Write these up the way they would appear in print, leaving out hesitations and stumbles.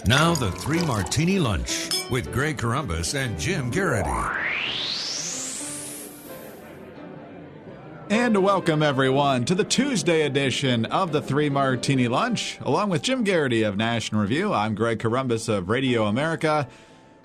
Now the Three Martini Lunch with Greg Columbus and Jim Garrity. And welcome, everyone, to the Tuesday edition of the Three Martini Lunch. Along with Jim Garrity of National Review, I'm Greg Columbus of Radio America.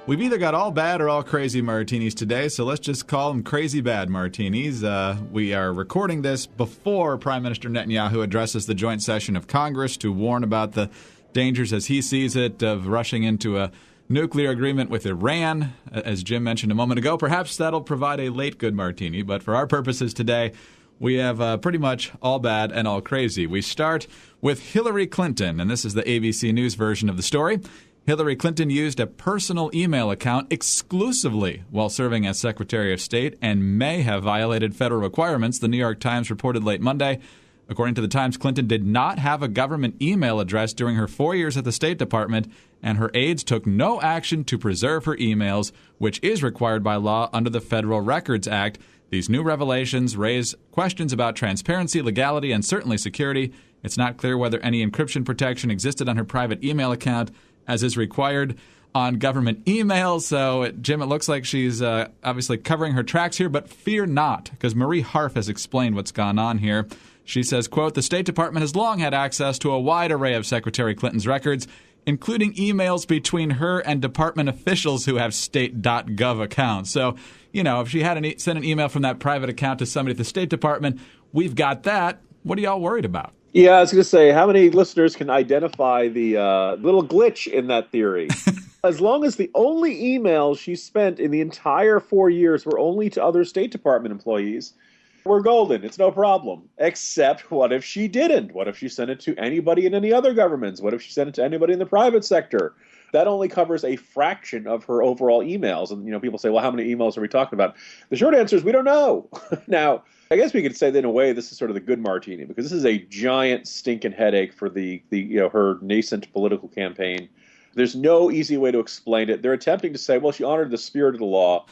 We've either got all bad or all crazy martinis today, so let's just call them crazy bad martinis. We are recording this before Prime Minister Netanyahu addresses the joint session of Congress to warn about the dangers, as he sees it, of rushing into a nuclear agreement with Iran. As Jim mentioned a moment ago, perhaps that'll provide a late good martini, but for our purposes today, we have pretty much all bad and all crazy. We start with Hillary Clinton, and this is the ABC News version of the story. Hillary Clinton used a personal email account exclusively while serving as Secretary of State and may have violated federal requirements, the New York Times reported late Monday. According to the Times, Clinton did not have a government email address during her 4 years at the State Department, and her aides took no action to preserve her emails, which is required by law under the Federal Records Act. These new revelations raise questions about transparency, legality, and certainly security. It's not clear whether any encryption protection existed on her private email account, as is required on government emails. So, Jim, it looks like she's obviously covering her tracks here, but fear not, because Marie Harf has explained what's gone on here. She says, quote, "The State Department has long had access to a wide array of Secretary Clinton's records, including emails between her and department officials who have state.gov accounts." So, you know, if she had sent an email from that private account to somebody at the State Department, we've got that. What are y'all worried about? Yeah, I was going to say, how many listeners can identify the little glitch in that theory? As long as the only emails she spent in the entire 4 years were only to other State Department employees, we're golden. It's no problem. Except, what if she didn't? What if she sent it to anybody in any other governments? What if she sent it to anybody in the private sector? That only covers a fraction of her overall emails. And, you know, people say, well, how many emails are we talking about? The short answer is we don't know. Now, I guess we could say that in a way this is sort of the good martini, because this is a giant stinking headache for the her nascent political campaign. There's no easy way to explain it. They're attempting to say, well, she honored the spirit of the law,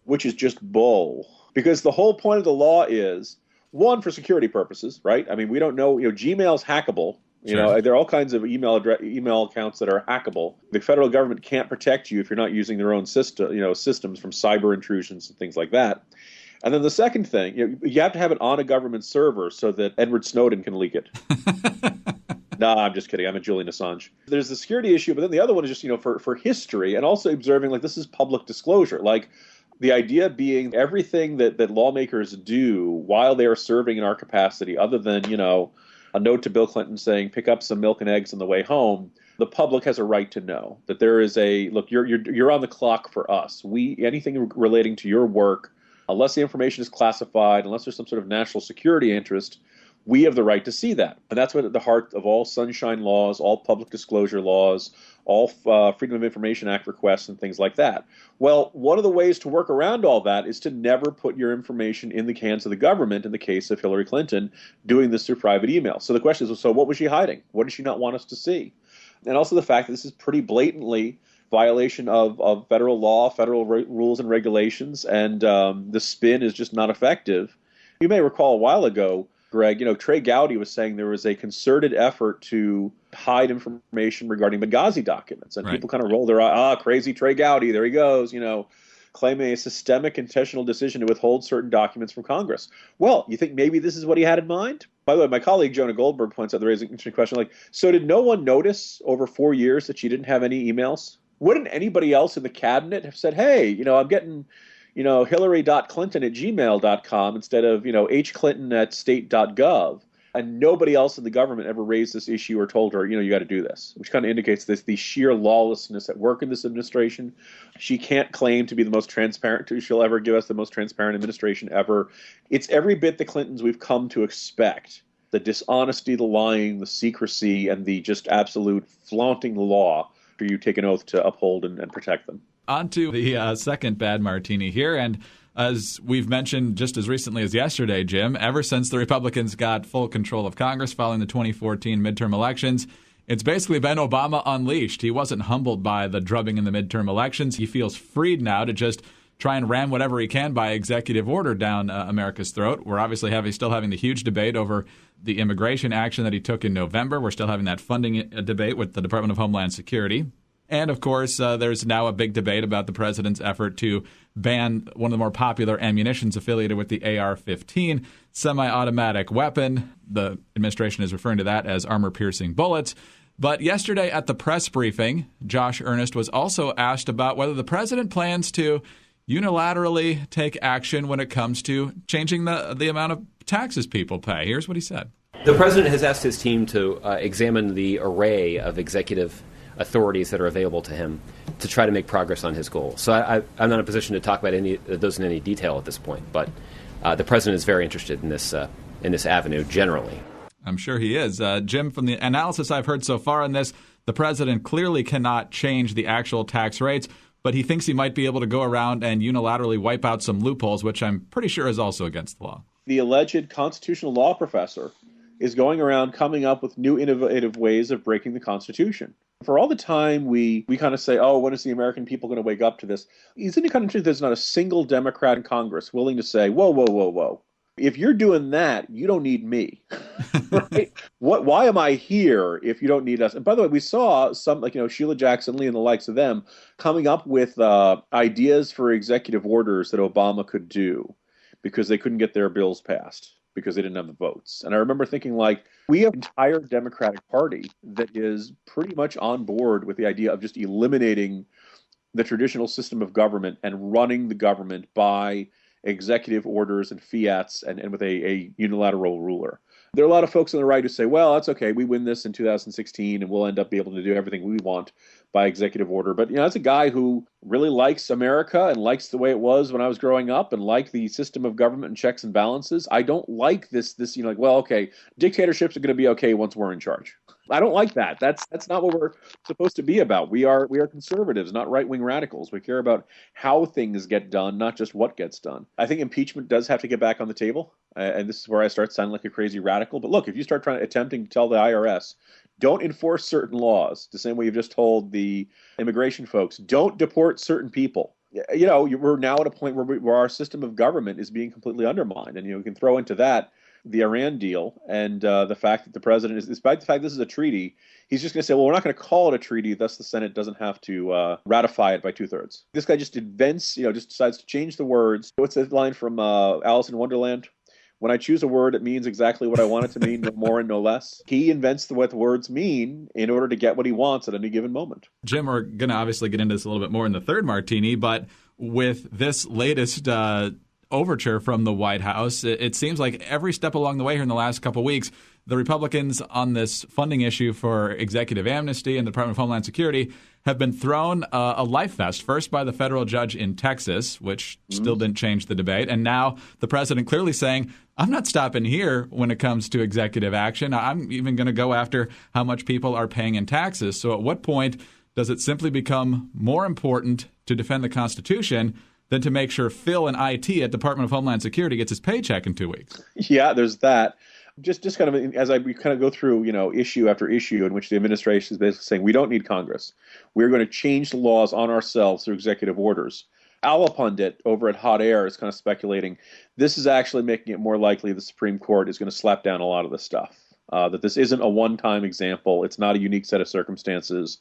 which is just bull. Because the whole point of the law is, one, for security purposes, right? I mean, we don't know, Gmail's hackable. Sure. There are all kinds of email accounts that are hackable. The federal government can't protect you if you're not using their own systems from cyber intrusions and things like that. And then the second thing, you have to have it on a government server so that Edward Snowden can leak it. No, I'm just kidding. I'm a Julian Assange. There's the security issue, but then the other one is just, for history and also observing, like, this is public disclosure. Like, the idea being everything that lawmakers do while they are serving in our capacity, other than, a note to Bill Clinton saying, pick up some milk and eggs on the way home, the public has a right to know that there is look, you're on the clock for us. Anything relating to your work, unless the information is classified, unless there's some sort of national security interest, we have the right to see that. And that's what at the heart of all sunshine laws, all public disclosure laws, all Freedom of Information Act requests and things like that. Well, one of the ways to work around all that is to never put your information in the hands of the government, in the case of Hillary Clinton doing this through private email. So the question is, so what was she hiding? What did she not want us to see? And also the fact that this is pretty blatantly violation of federal law, federal rules and regulations, and the spin is just not effective. You may recall a while ago, Greg, Trey Gowdy was saying there was a concerted effort to hide information regarding Benghazi documents. And Right. People kind of roll their eye, crazy Trey Gowdy, there he goes, claiming a systemic intentional decision to withhold certain documents from Congress. Well, you think maybe this is what he had in mind? By the way, my colleague Jonah Goldberg points out, raising an interesting question, like, so did no one notice over 4 years that she didn't have any emails? Wouldn't anybody else in the cabinet have said, hey, I'm getting hillary.clinton@gmail.com instead of, hclinton@state.gov. And nobody else in the government ever raised this issue or told her, you got to do this, which kind of indicates the sheer lawlessness at work in this administration. She can't claim to be the most transparent. She'll ever give us the most transparent administration ever. It's every bit the Clintons we've come to expect. The dishonesty, the lying, the secrecy, and the just absolute flaunting the law after you take an oath to uphold and protect them. On to the second bad martini here. And as we've mentioned just as recently as yesterday, Jim, ever since the Republicans got full control of Congress following the 2014 midterm elections, it's basically been Obama unleashed. He wasn't humbled by the drubbing in the midterm elections. He feels freed now to just try and ram whatever he can by executive order down America's throat. We're obviously still having the huge debate over the immigration action that he took in November. We're still having that funding debate with the Department of Homeland Security. And, of course, there's now a big debate about the president's effort to ban one of the more popular ammunitions affiliated with the AR-15 semi-automatic weapon. The administration is referring to that as armor-piercing bullets. But yesterday at the press briefing, Josh Earnest was also asked about whether the president plans to unilaterally take action when it comes to changing the amount of taxes people pay. Here's what he said. The president has asked his team to examine the array of executive authorities that are available to him to try to make progress on his goal. So I'm not in a position to talk about those in any detail at this point, but the president is very interested in this avenue generally. I'm sure he is. Jim, from the analysis I've heard so far on this, the president clearly cannot change the actual tax rates, but he thinks he might be able to go around and unilaterally wipe out some loopholes, which I'm pretty sure is also against the law. The alleged constitutional law professor is going around coming up with new innovative ways of breaking the Constitution. For all the time we kind of say, oh, when is the American people going to wake up to this? Isn't it kind of true there's not a single Democrat in Congress willing to say, whoa, whoa, whoa, whoa. If you're doing that, you don't need me. Right? Why am I here if you don't need us? And by the way, we saw some, Sheila Jackson Lee and the likes of them coming up with ideas for executive orders that Obama could do because they couldn't get their bills passed because they didn't have the votes. And I remember thinking, we have an entire Democratic Party that is pretty much on board with the idea of just eliminating the traditional system of government and running the government by executive orders and fiats and with a unilateral ruler. There are a lot of folks on the right who say, well, that's okay. We win this in 2016 and we'll end up being able to do everything we want by executive order. But, as a guy who really likes America and likes the way it was when I was growing up and liked the system of government and checks and balances, I don't like this, dictatorships are going to be okay once we're in charge. I don't like that. That's not what we're supposed to be about. We are conservatives, not right-wing radicals. We care about how things get done, not just what gets done. I think impeachment does have to get back on the table, and this is where I start sounding like a crazy radical. But look, if you start attempting to tell the IRS, don't enforce certain laws, the same way you've just told the immigration folks, don't deport certain people. We're now at a point where our system of government is being completely undermined, and you can throw into that the Iran deal and the fact that the president despite the fact this is a treaty, he's just going to say, well, we're not going to call it a treaty, thus the Senate doesn't have to ratify it by 2/3. This guy just invents, just decides to change the words. What's that line from Alice in Wonderland? When I choose a word, it means exactly what I want it to mean, no more and no less. He invents what the words mean in order to get what he wants at any given moment. Jim, we're going to obviously get into this a little bit more in the third martini, but with this latest overture from the White House, it seems like every step along the way here in the last couple of weeks, the Republicans on this funding issue for executive amnesty and the Department of Homeland Security have been thrown a life vest, first by the federal judge in Texas, which still didn't change the debate, and now the president clearly saying, I'm not stopping here when it comes to executive action. I'm even going to go after how much people are paying in taxes. So at what point does it simply become more important to defend the Constitution than to make sure Phil in IT at Department of Homeland Security gets his paycheck in 2 weeks? Yeah, there's that. Just kind of as we kind of go through, issue after issue in which the administration is basically saying we don't need Congress. We're going to change the laws on ourselves through executive orders. Alapundit over at Hot Air is kind of speculating this is actually making it more likely the Supreme Court is going to slap down a lot of this stuff. That this isn't a one-time example. It's not a unique set of circumstances.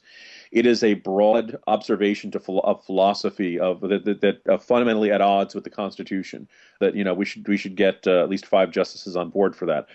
It is a broad observation of philosophy that fundamentally at odds with the Constitution. That we should get at least 5 justices on board for that.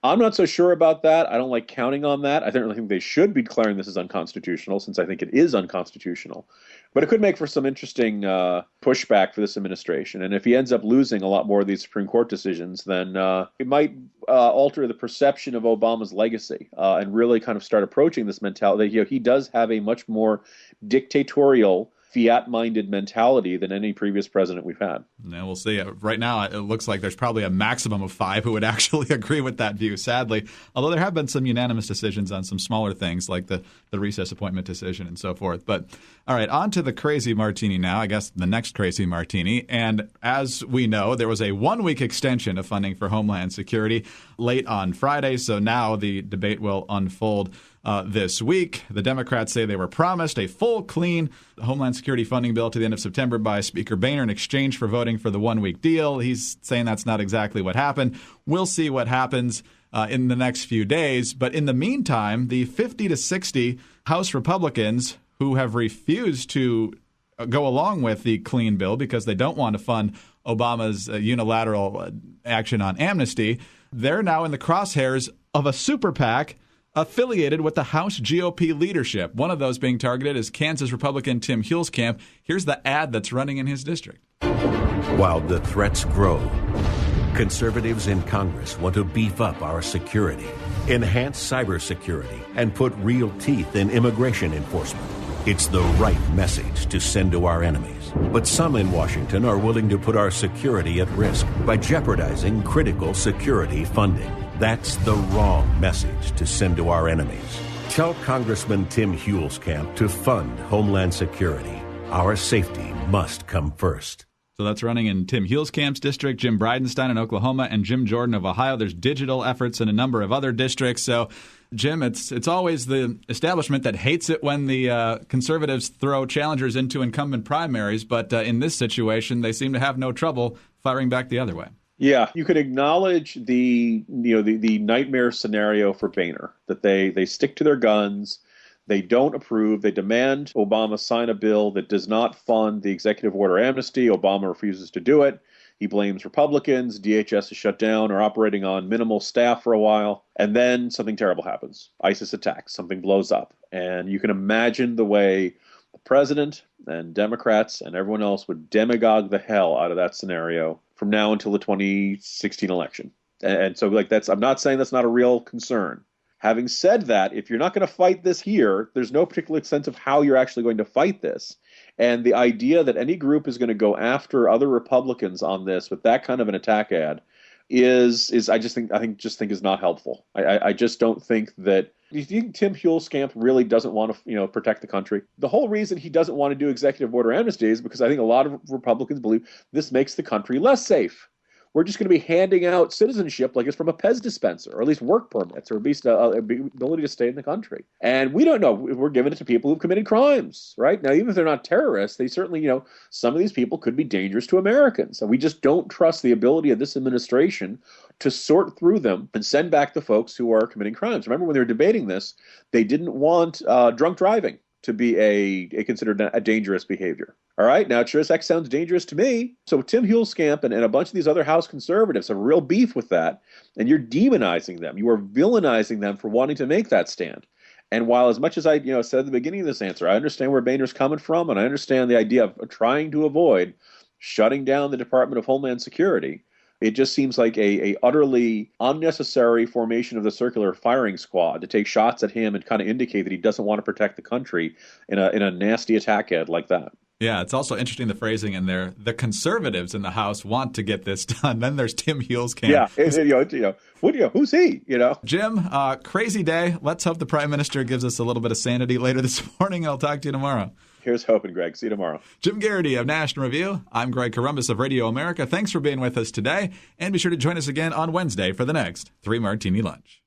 I'm not so sure about that. I don't like counting on that. I don't really think they should be declaring this as unconstitutional, since I think it is unconstitutional. But it could make for some interesting pushback for this administration. And if he ends up losing a lot more of these Supreme Court decisions, then it might alter the perception of Obama's legacy and really kind of start approaching this mentality. He does have a much more dictatorial, fiat-minded mentality than any previous president we've had. Yeah, we'll see. Right now, it looks like there's probably a maximum of 5 who would actually agree with that view, sadly. Although there have been some unanimous decisions on some smaller things like the recess appointment decision and so forth. But all right, on to the crazy martini now, I guess the next crazy martini. And as we know, there was a 1-week extension of funding for Homeland Security late on Friday. So now the debate will unfold this week. The Democrats say they were promised a full, clean Homeland Security funding bill to the end of September by Speaker Boehner in exchange for voting for the 1-week deal. He's saying that's not exactly what happened. We'll see what happens in the next few days. But in the meantime, the 50 to 60 House Republicans who have refused to go along with the clean bill because they don't want to fund Obama's unilateral action on amnesty. They're now in the crosshairs of a super PAC affiliated with the House GOP leadership. One of those being targeted is Kansas Republican Tim Huelskamp. Here's the ad that's running in his district. While the threats grow, conservatives in Congress want to beef up our security, enhance cybersecurity, and put real teeth in immigration enforcement. It's the right message to send to our enemies. But some in Washington are willing to put our security at risk by jeopardizing critical security funding. That's the wrong message to send to our enemies. Tell Congressman Tim Huelskamp to fund Homeland Security. Our safety must come first. So that's running in Tim Huelskamp's district, Jim Bridenstine in Oklahoma, and Jim Jordan of Ohio. There's digital efforts in a number of other districts. So, Jim, it's always the establishment that hates it when the conservatives throw challengers into incumbent primaries. But in this situation, they seem to have no trouble firing back the other way. Yeah, you could acknowledge the nightmare scenario for Boehner, that they stick to their guns. They don't approve. They demand Obama sign a bill that does not fund the executive order amnesty. Obama refuses to do it. He blames Republicans. DHS is shut down or operating on minimal staff for a while. And then something terrible happens. ISIS attacks. Something blows up. And you can imagine the way the president and Democrats and everyone else would demagogue the hell out of that scenario from now until the 2016 election. And so I'm not saying that's not a real concern. Having said that, if you're not going to fight this here, there's no particular sense of how you're actually going to fight this. And the idea that any group is going to go after other Republicans on this with that kind of an attack ad is I think is not helpful. I just don't think that. Do you think Tim Huelskamp really doesn't want to protect the country? The whole reason he doesn't want to do executive order amnesty is because I think a lot of Republicans believe this makes the country less safe. We're just going to be handing out citizenship like it's from a Pez dispenser, or at least work permits, or at least ability to stay in the country. And we don't know. We're giving it to people who've committed crimes, right? Now, even if they're not terrorists, they certainly, some of these people could be dangerous to Americans. And we just don't trust the ability of this administration to sort through them and send back the folks who are committing crimes. Remember when they were debating this, they didn't want drunk driving to be considered a dangerous behavior. All right, now it sure as heck sounds dangerous to me. So Tim Huelskamp and a bunch of these other House conservatives have real beef with that, and you're demonizing them. You are villainizing them for wanting to make that stand. And while as much as I said at the beginning of this answer, I understand where Boehner's coming from, and I understand the idea of trying to avoid shutting down the Department of Homeland Security, it just seems like a utterly unnecessary formation of the circular firing squad to take shots at him and kind of indicate that he doesn't want to protect the country in a nasty attack ad like that. Yeah, it's also interesting the phrasing in there. The conservatives in the House want to get this done. Then there's Tim Huelskamp. Yeah, who's he? Jim, crazy day. Let's hope the Prime Minister gives us a little bit of sanity later this morning. I'll talk to you tomorrow. Here's hoping, Greg. See you tomorrow. Jim Garrity of National Review. I'm Greg Corombos of Radio America. Thanks for being with us today, and be sure to join us again on Wednesday for the next 3 Martini Lunch.